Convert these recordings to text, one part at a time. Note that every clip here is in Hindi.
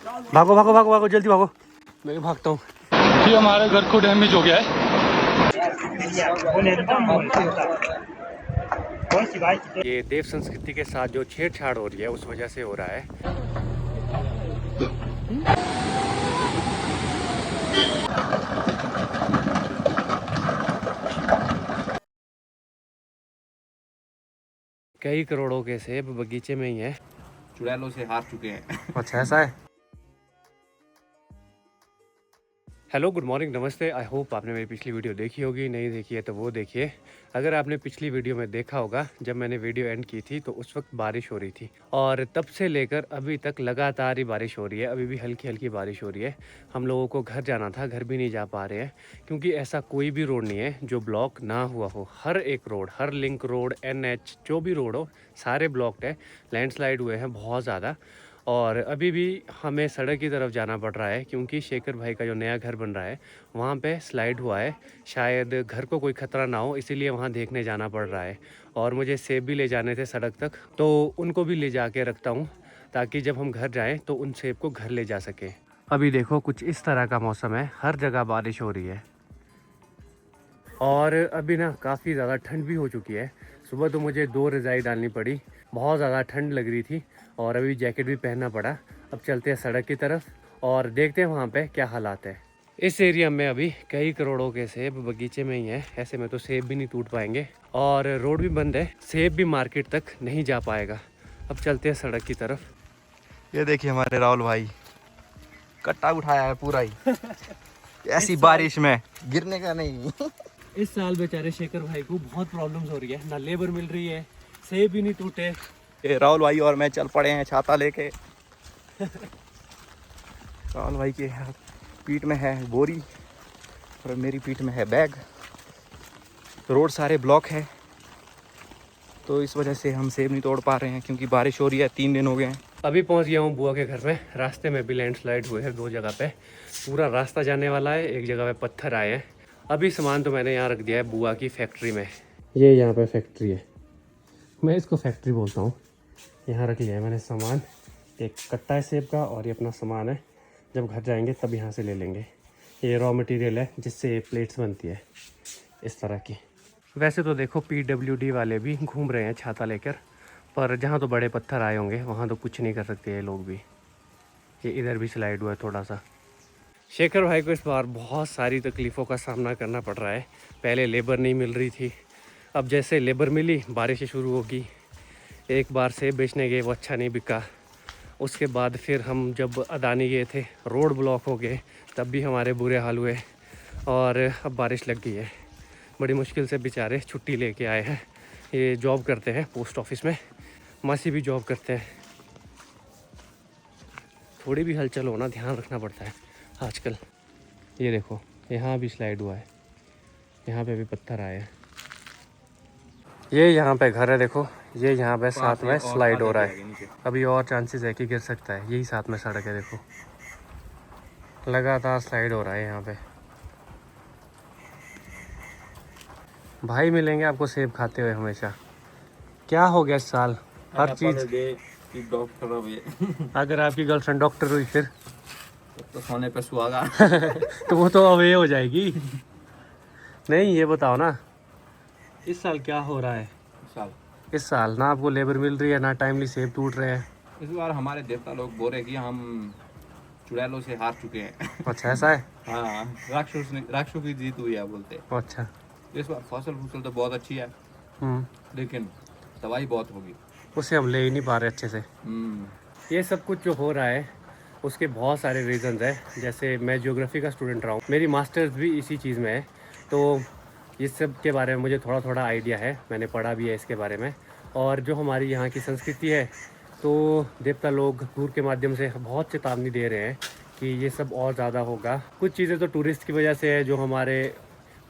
भागो भागो भागो भागो, जल्दी भागो। मैं भी भागता हूँ। ये हमारे घर को डैमेज हो गया है। ये देव संस्कृति के साथ जो छेड़छाड़ हो रही है उस वजह से हो रहा है। कई करोड़ों के सेब बगीचे में ही है। चुड़ैलों से हार चुके हैं। अच्छा ऐसा है। हेलो गुड मॉर्निंग नमस्ते। आई होप आपने मेरी पिछली वीडियो देखी होगी, नहीं देखी है तो वो देखिए। अगर आपने पिछली वीडियो में देखा होगा, जब मैंने वीडियो एंड की थी तो उस वक्त बारिश हो रही थी और तब से लेकर अभी तक लगातार ही बारिश हो रही है। अभी भी हल्की हल्की बारिश हो रही है। हम लोगों को घर जाना था, घर भी नहीं जा पा रहे हैं क्योंकि ऐसा कोई भी रोड नहीं है जो ब्लॉक ना हुआ हो। हर एक रोड, हर लिंक रोड, NH जो भी रोड हो सारे ब्लॉक्ड है। लैंडस्लाइड हुए हैं बहुत ज़्यादा और अभी भी हमें सड़क की तरफ जाना पड़ रहा है क्योंकि शेखर भाई का जो नया घर बन रहा है वहाँ पे स्लाइड हुआ है। शायद घर को कोई ख़तरा ना हो इसीलिए वहाँ देखने जाना पड़ रहा है। और मुझे सेब भी ले जाने थे सड़क तक, तो उनको भी ले जा के रखता हूँ ताकि जब हम घर जाएँ तो उन सेब को घर ले जा सकें। अभी देखो कुछ इस तरह का मौसम है, हर जगह बारिश हो रही है और अभी ना काफ़ी ज़्यादा ठंड भी हो चुकी है। सुबह तो मुझे 2 रज़ाई डालनी पड़ी, बहुत ज़्यादा ठंड लग रही थी और अभी जैकेट भी पहनना पड़ा। अब चलते हैं सड़क की तरफ और देखते हैं वहाँ पे क्या हालात है। इस एरिया में अभी कई करोड़ों के सेब बगीचे में ही हैं। ऐसे में तो सेब भी नहीं टूट पाएंगे और रोड भी बंद है, सेब भी मार्केट तक नहीं जा पाएगा। अब चलते हैं सड़क की तरफ। ये देखिए हमारे राहुल भाई कट्टा उठाया है पूरा ही। ऐसी बारिश में गिरने का नहीं। इस साल बेचारे शेखर भाई को बहुत प्रॉब्लम्स हो रही है, ना लेबर मिल रही है, सेब भी नहीं टूटे। ये राहुल भाई और मैं चल पड़े हैं छाता लेके। राहुल भाई के पीठ में है बोरी और मेरी पीठ में है बैग। रोड सारे ब्लॉक है तो इस वजह से हम सेब नहीं तोड़ पा रहे हैं क्योंकि बारिश हो रही है। 3 दिन हो गए हैं। अभी पहुंच गया हूँ बुआ के घर में। रास्ते में भी लैंडस्लाइड हुए हैं 2 जगह पे, पूरा रास्ता जाने वाला है। एक जगह पे पत्थर आए हैं। अभी सामान तो मैंने यहाँ रख दिया है बुआ की फैक्ट्री में। ये यहाँ पे फैक्ट्री है, मैं इसको फैक्ट्री बोलता हूँ। यहाँ रख लिया है मैंने सामान, एक कट्टा है सेब का और ये अपना सामान है। जब घर जाएंगे तब यहाँ से ले लेंगे। ये रॉ मटेरियल है जिससे प्लेट्स बनती है इस तरह की। वैसे तो देखो PWD वाले भी घूम रहे हैं छाता लेकर, पर जहाँ तो बड़े पत्थर आए होंगे वहाँ तो कुछ नहीं कर सकते ये लोग भी। ये इधर भी स्लाइड हुआ है थोड़ा सा। शेखर भाई को इस बार बहुत सारी तकलीफ़ों का सामना करना पड़ रहा है। पहले लेबर नहीं मिल रही थी, अब जैसे लेबर मिली बारिश शुरू होगी। एक बार सेब बेचने गए वो अच्छा नहीं बिका। उसके बाद फिर हम जब अदानी गए थे रोड ब्लॉक हो गए, तब भी हमारे बुरे हाल हुए और अब बारिश लग गई है। बड़ी मुश्किल से बेचारे छुट्टी लेके आए हैं। ये जॉब करते हैं पोस्ट ऑफिस में, मासी भी जॉब करते हैं। थोड़ी भी हलचल होना ध्यान रखना पड़ता है आजकल। ये देखो यहाँ भी स्लाइड हुआ है, यहाँ पे भी पत्थर आए हैं। ये यहाँ पे घर है, देखो ये यहाँ पे साथ में स्लाइड हो रहा है। अभी और चांसेस है कि गिर सकता है। यही साथ में सड़क है, देखो लगातार स्लाइड हो रहा है यहाँ पे। भाई मिलेंगे आपको सेब खाते हुए हमेशा। क्या हो गया इस साल हर चीज। अगर आपकी गर्लफ्रेंड डॉक्टर हुई फिर तो सोने पे सुहागा। तो वो तो अवे हो जाएगी। नहीं ये बताओ ना, इस साल क्या हो रहा है। इस साल ना आपको लेबर मिल रही है, ना टाइमली सेब टूट रहे हैं। इस बार हमारे देवता लोग बोल रहे कि हम चुड़ैलों से हार चुके हैं। अच्छा ऐसा है। हाँ, राक्षसों की जीत हुई है बोलते। अच्छा इस बार फसल तो बहुत अच्छी है लेकिन दवाई बहुत होगी, उसे हम ले ही नहीं पा रहे अच्छे से। ये सब कुछ जो हो रहा है उसके बहुत सारे रीजंस हैं। जैसे मैं ज्योग्राफी का स्टूडेंट रहा हूँ, मेरी मास्टर्स भी इसी चीज़ में है, तो इस सब के बारे में मुझे थोड़ा थोड़ा आइडिया है। मैंने पढ़ा भी है इसके बारे में। और जो हमारी यहाँ की संस्कृति है, तो देवता लोग दूर के माध्यम से बहुत चेतावनी दे रहे हैं कि ये सब और ज़्यादा होगा। कुछ चीज़ें तो टूरिस्ट की वजह से है, जो हमारे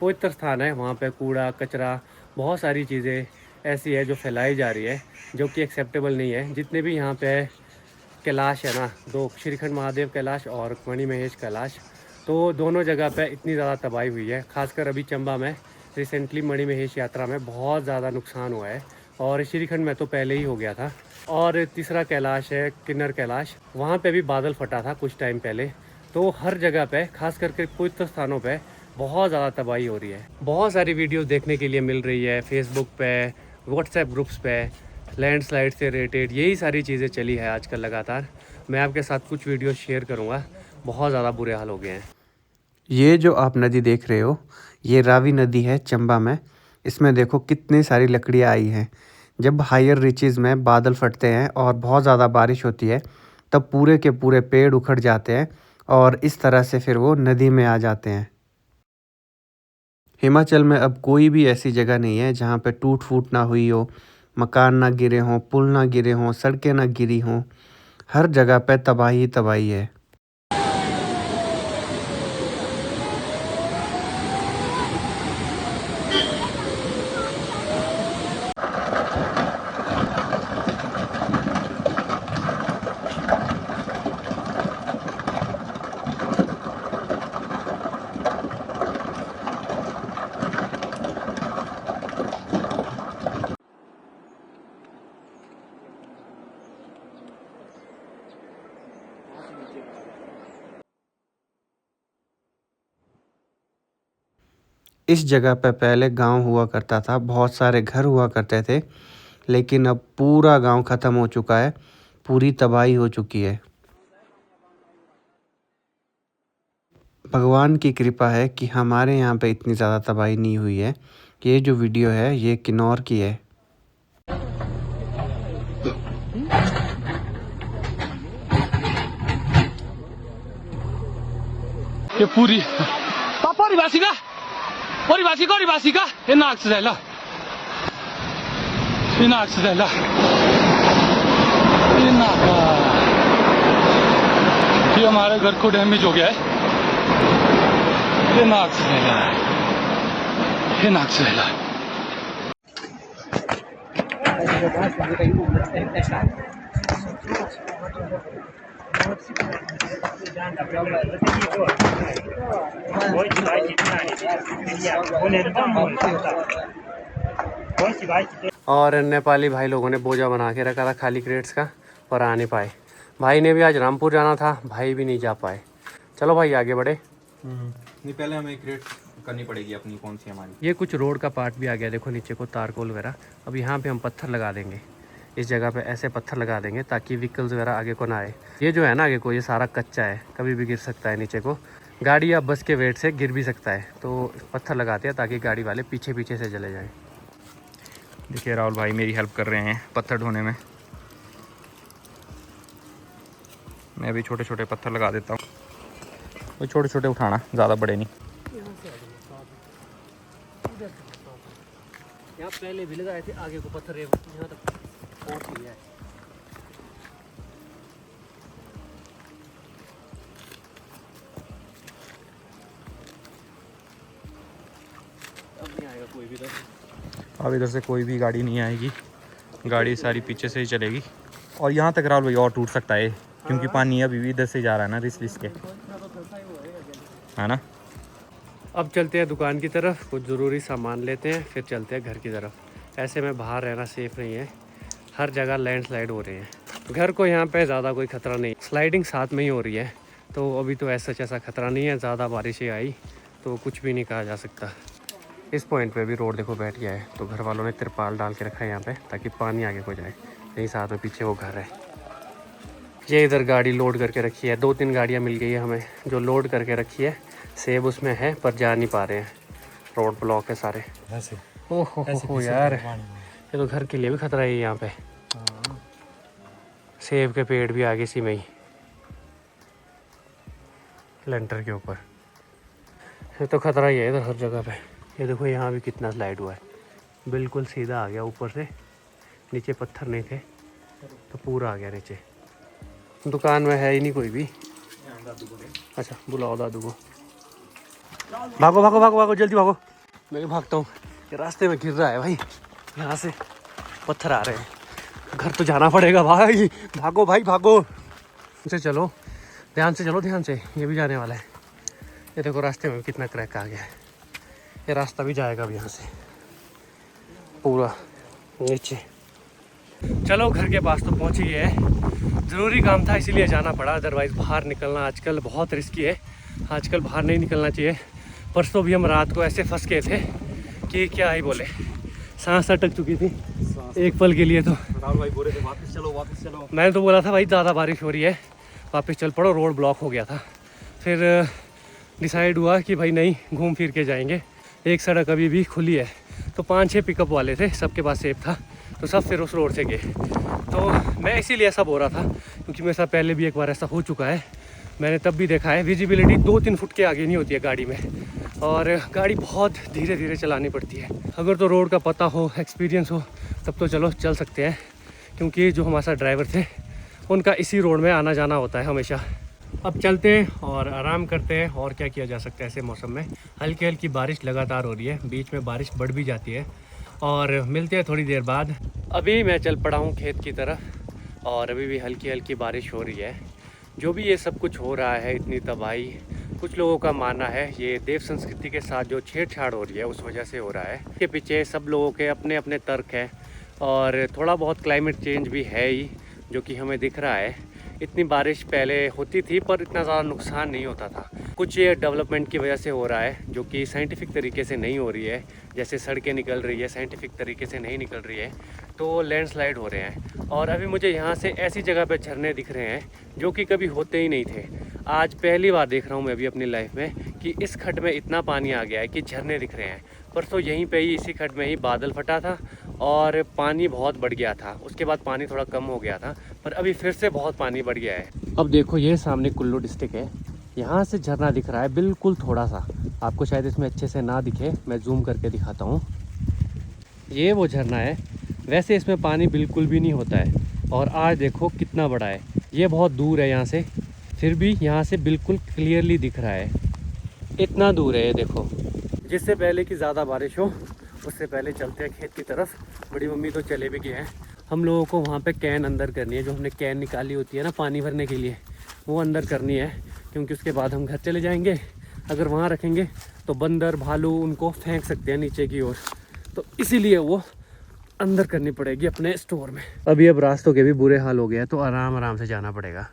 पवित्र स्थान है वहाँ पे कूड़ा कचरा बहुत सारी चीज़ें ऐसी है जो फैलाई जा रही है, जो कि एक्सेप्टेबल नहीं है। जितने भी यहाँ पे कैलाश है ना, 2 श्रीखंड महादेव कैलाश और मणि महेश कैलाश, तो दोनों जगह पे इतनी ज़्यादा तबाही हुई है। खासकर अभी चंबा में रिसेंटली मणि महेश यात्रा में बहुत ज़्यादा नुकसान हुआ है। और श्रीखंड में तो पहले ही हो गया था। और तीसरा कैलाश है किन्नर कैलाश, वहाँ पे भी बादल फटा था कुछ टाइम पहले। तो हर जगह पे, खास करके कुछ स्थानों पे बहुत ज़्यादा तबाही हो रही है। बहुत सारी वीडियो देखने के लिए मिल रही है फेसबुक पे, व्हाट्सएप ग्रुप्स पे, लैंडस्लाइड से रिलेटेड यही सारी चीज़ें चली है आजकल लगातार। मैं आपके साथ कुछ वीडियो शेयर करूँगा। बहुत ज़्यादा बुरे हाल हो गए हैं। ये जो आप नदी देख रहे हो, ये रावी नदी है चंबा में। इसमें देखो कितनी सारी लकड़ियाँ आई हैं। जब हायर रीचेस में बादल फटते हैं और बहुत ज़्यादा बारिश होती है, तब पूरे के पूरे पेड़ उखड़ जाते हैं और इस तरह से फिर वो नदी में आ जाते हैं। हिमाचल में अब कोई भी ऐसी जगह नहीं है जहाँ पे टूट फूट ना हुई हो, मकान ना गिरे हों, पुल ना गिरे हों, सड़कें ना गिरी हों। हर जगह पे तबाही तबाही है। इस जगह पे पहले गांव हुआ करता था, बहुत सारे घर हुआ करते थे, लेकिन अब पूरा गांव ख़त्म हो चुका है, पूरी तबाही हो चुकी है। भगवान की कृपा है कि हमारे यहाँ पे इतनी ज़्यादा तबाही नहीं हुई है। ये जो वीडियो है ये किन्नौर की है। ये पूरी परिभाषिका ये नाक से जाएला, ये नाक से जाएला, ये नाक, ये हमारे घर को डैमेज हो गया है। ये नाक से जाएला, ये नाक से जाएला। और नेपाली भाई लोगों ने बोझा बना के रखा था खाली क्रेट्स का, पर आ नहीं पाए। भाई ने भी आज रामपुर जाना था, भाई भी नहीं जा पाए। चलो भाई आगे बढ़े। नहीं, पहले हमें क्रिएट करनी पड़ेगी अपनी, कौन सी हमारी। ये कुछ रोड का पार्ट भी आ गया, देखो नीचे को तारकोल वगैरह। अब यहाँ पे हम पत्थर लगा देंगे, इस जगह पे ऐसे पत्थर लगा देंगे ताकि व्हीकल्स वगैरह आगे को ना आए। ये जो है ना आगे को, ये सारा कच्चा है, कभी भी गिर सकता है नीचे को, गाड़ी या बस के वेट से गिर भी सकता है। तो पत्थर लगाते हैं ताकि गाड़ी वाले पीछे पीछे से चले जाएँ। देखिए राहुल भाई मेरी हेल्प कर रहे हैं पत्थर ढोने में। मैं भी छोटे छोटे पत्थर लगा देता हूँ, वो छोटे छोटे उठाना, ज़्यादा बड़े नहीं। यहाँ पहले भी लगाए थे, आगे को पत्थर यहाँ तक पहुँच लिया है। अब नहीं आएगा कोई भी। अब इधर से कोई भी गाड़ी नहीं आएगी, गाड़ी सारी पीछे से ही चलेगी। और यहाँ तक राहुल भाई और टूट सकता है, क्योंकि पानी अभी भी इधर से जा रहा है ना, रिस के, है ना। अब चलते हैं दुकान की तरफ, कुछ ज़रूरी सामान लेते हैं, फिर चलते हैं घर की तरफ। ऐसे में बाहर रहना सेफ़ नहीं है, हर जगह लैंडस्लाइड हो रहे हैं। घर को यहाँ पे ज़्यादा कोई ख़तरा नहीं, स्लाइडिंग साथ में ही हो रही है, तो अभी तो ऐसा ख़तरा नहीं है। ज़्यादा बारिशें आई तो कुछ भी नहीं कहा जा सकता। इस पॉइंट पे भी रोड देखो बैठ गया है, तो घर वालों ने तिरपाल डाल के रखा है यहाँ पे ताकि पानी आगे को जाए। यही साथ में पीछे वो घर है। ये इधर गाड़ी लोड करके रखी है, 2-3 गाड़ियाँ मिल गई है हमें जो लोड करके रखी है। सेब उसमें है पर जा नहीं पा रहे हैं, रोड ब्लॉक है सारे। ओहो यार, ये तो घर के लिए भी खतरा है यहाँ पे। सेब के पेड़ भी आगे सी में ही लेंटर के ऊपर, ये तो खतरा ही है इधर हर जगह पे। ये देखो यहाँ भी कितना स्लाइड हुआ है, बिल्कुल सीधा आ गया ऊपर से, नीचे पत्थर नहीं थे तो पूरा आ गया नीचे। दुकान में है ही नहीं कोई भी। अच्छा बुलाओ दादू को। भागो भागो भागो भागो जल्दी भागो। मैं भी भागता हूँ, ये रास्ते में गिर रहा है भाई, यहाँ से पत्थर आ रहे हैं, घर तो जाना पड़ेगा भाई। भागो भाई भागो, अच्छा चलो ध्यान से चलो, ध्यान से, ये भी जाने वाला है। ये देखो रास्ते में कितना क्रैक आ गया है, ये रास्ता भी जाएगा अब यहाँ से पूरा नीचे। चलो घर के पास तो पहुँच ही गए। ज़रूरी काम था इसीलिए जाना पड़ा, अदरवाइज़ बाहर निकलना आजकल बहुत रिस्की है। आजकल बाहर नहीं निकलना चाहिए। परसों भी हम रात को ऐसे फंस गए थे कि क्या ही बोले, सांस अटक चुकी थी एक पल के लिए। तो भाई बोले थे वापस चलो। मैंने तो बोला था भाई ज़्यादा बारिश हो रही है वापस चल पड़ो, रोड ब्लॉक हो गया था। फिर डिसाइड हुआ कि भाई नहीं, घूम फिर के जाएंगे। एक सड़क अभी भी खुली है। तो 5-6 पिकअप वाले थे, सबके पास सेफ था, तो सब फिर उस रोड से गए। तो मैं इसीलिए ऐसा बोल रहा था क्योंकि मेरे साथ पहले भी एक बार ऐसा हो चुका है। मैंने तब भी देखा है विजिबिलिटी 2-3 फुट के आगे नहीं होती है गाड़ी में, और गाड़ी बहुत धीरे धीरे चलानी पड़ती है। अगर तो रोड का पता हो, एक्सपीरियंस हो, तब तो चलो चल सकते हैं, क्योंकि जो हमारे साथ ड्राइवर थे उनका इसी रोड में आना जाना होता है हमेशा। अब चलते हैं और आराम करते हैं। और क्या किया जा सकता है ऐसे मौसम में। हल्की हल्की बारिश लगातार हो रही है, बीच में बारिश बढ़ भी जाती है। और मिलते हैं थोड़ी देर बाद। अभी मैं चल पड़ा हूँ खेत की तरफ और अभी भी हल्की हल्की बारिश हो रही है। जो भी ये सब कुछ हो रहा है, इतनी तबाही, कुछ लोगों का मानना है ये देव संस्कृति के साथ जो छेड़छाड़ हो रही है उस वजह से हो रहा है। इसके पीछे सब लोगों के अपने अपने तर्क हैं, और थोड़ा बहुत क्लाइमेट चेंज भी है ही जो कि हमें दिख रहा है। इतनी बारिश पहले होती थी पर इतना ज़्यादा नुकसान नहीं होता था। कुछ ये डेवलपमेंट की वजह से हो रहा है जो कि साइंटिफिक तरीके से नहीं हो रही है। जैसे सड़कें निकल रही है, साइंटिफिक तरीके से नहीं निकल रही है, तो लैंडस्लाइड हो रहे हैं। और अभी मुझे यहाँ से ऐसी जगह पे झरने दिख रहे हैं जो कि कभी होते ही नहीं थे। आज पहली बार देख रहा हूँ मैं अभी अपनी लाइफ में कि इस खड्ड में इतना पानी आ गया है कि झरने दिख रहे हैं। परसों यहीं पे ही इसी खड्ड में ही बादल फटा था और पानी बहुत बढ़ गया था। उसके बाद पानी थोड़ा कम हो गया था, पर अभी फिर से बहुत पानी बढ़ गया है। अब देखो ये सामने कुल्लू डिस्ट्रिक्ट है, यहाँ से झरना दिख रहा है बिल्कुल थोड़ा सा। आपको शायद इसमें अच्छे से ना दिखे, मैं जूम करके दिखाता हूँ। ये वो झरना है। वैसे इसमें पानी बिल्कुल भी नहीं होता है, और आज देखो कितना बड़ा है। ये बहुत दूर है यहाँ से, फिर भी यहाँ से बिल्कुल क्लियरली दिख रहा है। इतना दूर है ये देखो। जिससे पहले कि ज़्यादा बारिश हो उससे पहले चलते हैं खेत की तरफ। बड़ी मम्मी तो चले भी गए हैं। हम लोगों को वहाँ पे कैन अंदर करनी है, जो हमने कैन निकाली होती है ना पानी भरने के लिए, वो अंदर करनी है, क्योंकि उसके बाद हम घर चले जाएंगे। अगर वहाँ रखेंगे तो बंदर भालू उनको फेंक सकते हैं नीचे की ओर, तो इसीलिए वो अंदर करनी पड़ेगी अपने स्टोर में। अभी अब रास्तों के भी बुरे हाल हो गए हैं, तो आराम आराम से जाना पड़ेगा।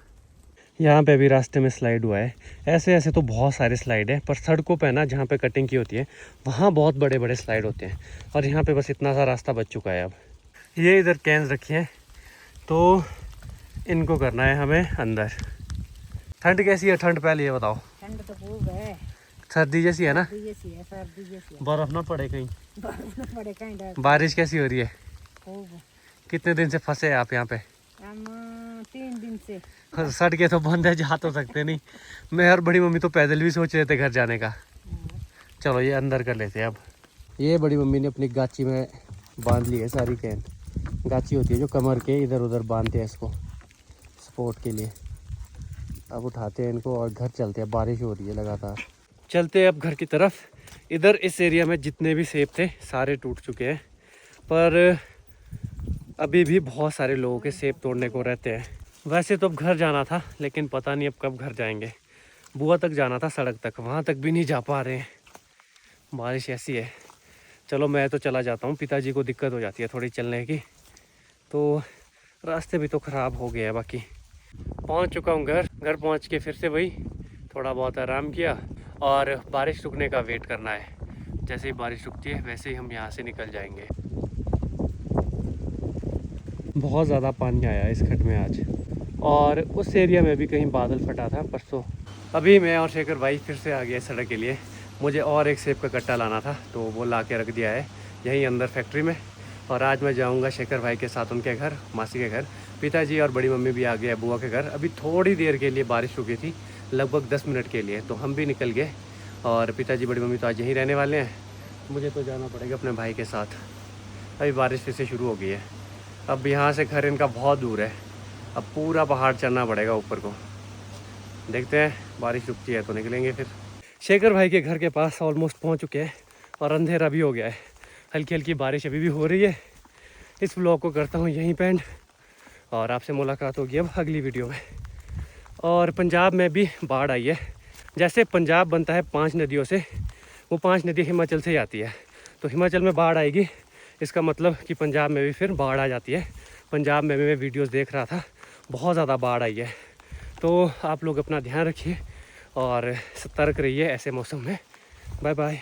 यहाँ पे भी रास्ते में स्लाइड हुआ है। ऐसे ऐसे तो बहुत सारे स्लाइड है, पर सड़कों पे ना जहाँ पे कटिंग की होती है वहाँ बहुत बड़े बड़े स्लाइड होते हैं, और यहाँ पे बस इतना सा रास्ता बच चुका है। अब ये इधर कैंस रखी हैं, तो इनको करना है हमें अंदर। ठंड कैसी है? ठंड पहले ये बताओ। ठंड तो खूब है, सर्दी जैसी है ना? सर्दी जैसी है। बर्फ ना पड़े कहीं? बर्फ न पड़े कहीं डर। बारिश कैसी हो रही है? खूब। कितने दिन से फंसे हैं आप यहाँ पे? हम 3 दिन से। सड़कें तो बंद है, जा तो सकते नहीं। मैं और बड़ी मम्मी तो पैदल भी सोच रहे थे घर जाने का। चलो ये अंदर कर लेते हैं अब। ये बड़ी मम्मी ने अपनी गाची में बांध ली है सारी कैन। गाची होती है जो कमर के इधर उधर बांधते हैं इसको सपोर्ट के लिए। अब उठाते हैं इनको और घर चलते हैं। बारिश हो रही है लगातार। चलते हैं अब घर की तरफ। इधर इस एरिया में जितने भी सेब थे सारे टूट चुके हैं, पर अभी भी बहुत सारे लोगों के सेब तोड़ने को रहते हैं। वैसे तो अब घर जाना था, लेकिन पता नहीं अब कब घर जाएंगे। बुआ तक जाना था, सड़क तक, वहाँ तक भी नहीं जा पा रहे हैं, बारिश ऐसी है। चलो मैं तो चला जाता हूँ, पिताजी को दिक्कत हो जाती है थोड़ी चलने की, तो रास्ते भी तो ख़राब हो गए हैं। बाकी पहुँच चुका हूँ घर। घर पहुँच के फिर से वही थोड़ा बहुत आराम किया और बारिश रुकने का वेट करना है। जैसे ही बारिश रुकती है वैसे ही हम यहाँ से निकल जाएंगे। बहुत ज़्यादा पानी आया इस खड्ड में आज, और उस एरिया में भी कहीं बादल फटा था परसों। अभी मैं और शेखर भाई फिर से आ गए सड़क के लिए। मुझे और एक सेब का कट्टा लाना था, तो वो ला के रख दिया है यहीं अंदर फैक्ट्री में। और आज मैं जाऊंगा शेखर भाई के साथ उनके घर, मासी के घर। पिताजी और बड़ी मम्मी भी आ गए बुआ के घर। अभी थोड़ी देर के लिए बारिश रुकी थी, लगभग 10 मिनट के लिए, तो हम भी निकल गए। और पिताजी बड़ी मम्मी तो आज यहीं रहने वाले हैं। मुझे तो जाना पड़ेगा अपने भाई के साथ। अभी बारिश फिर से शुरू हो गई है। अब यहाँ से घर इनका बहुत दूर है, अब पूरा पहाड़ चढ़ना पड़ेगा ऊपर को। देखते हैं बारिश रुकती है तो निकलेंगे फिर। शेखर भाई के घर के पास ऑलमोस्ट पहुँच चुके हैं और अंधेरा भी हो गया है। हल्की हल्की बारिश अभी भी हो रही है। इस व्लॉग को करता हूँ यहीं पे एंड, और आपसे मुलाकात होगी अब अगली वीडियो में। और पंजाब में भी बाढ़ आई है। जैसे पंजाब बनता है 5 नदियों से, वो 5 नदी हिमाचल से आती है, तो हिमाचल में बाढ़ आएगी, इसका मतलब कि पंजाब में भी फिर बाढ़ आ जाती है। पंजाब में भी मैं वीडियोस देख रहा था, बहुत ज़्यादा बाढ़ आई है। तो आप लोग अपना ध्यान रखिए और सतर्क रहिए ऐसे मौसम में। Bye bye.